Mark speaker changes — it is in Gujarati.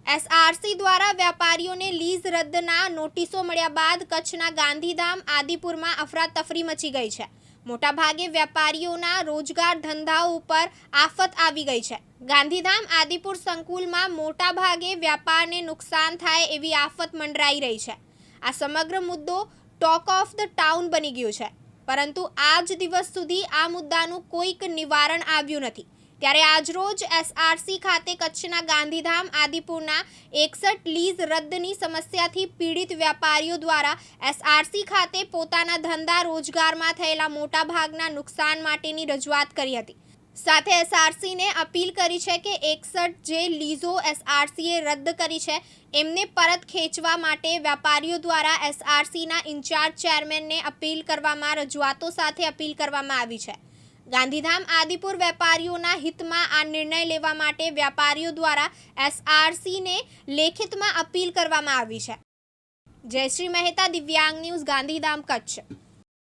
Speaker 1: એસઆરસી દ્વારા વેપારીઓને લીઝ રદ્દના નોટિસો મળ્યા બાદ કચ્છના ગાંધીધામ આદિપુરમાં અફરાતફરી મચી ગઈ છે। મોટાભાગે વેપારીઓના રોજગાર ધંધાઓ ઉપર આફત આવી ગઈ છે। ગાંધીધામ આદિપુર સંકુલમાં મોટાભાગે વ્યાપારને નુકસાન થાય એવી આફત મંડરાઈ રહી છે। આ સમગ્ર મુદ્દો ટોક ઓફ ધ ટાઉન બની ગયો છે, પરંતુ આજ દિવસ સુધી આ મુદ્દાનું કોઈક નિવારણ આવ્યું નથી। ત્યારે આજરોજ એસઆરસી ખાતે કચ્છના ગાંધીધામ આદિપુરના 61 લીઝ રદ્દની સમસ્યાથી પીડિત વેપારીઓ દ્વારા એસઆરસી ખાતે પોતાના ધંધા રોજગારમાં થયેલા મોટાભાગના નુકસાન માટેની રજૂઆત કરી હતી। સાથે એસઆરસીને અપીલ કરી છે કે 61 જે લીઝો એસઆરસીએ રદ કરી છે એમને પરત ખેંચવા માટે વેપારીઓ દ્વારા એસઆરસીના ઇન્ચાર્જ ચેરમેનને અપીલ કરવામાં રજૂઆતો સાથે અપીલ કરવામાં આવી છે। ગાંધીધામ આદિપુર વેપારીઓના હિતમાં આ નિર્ણય લેવા માટે વેપારીઓ દ્વારા એસઆરસીને લેખિતમાં અપીલ કરવામાં આવી છે। જયશ્રી મહેતા, દિવ્યાંગ ન્યૂઝ, ગાંધીધામ, કચ્છ।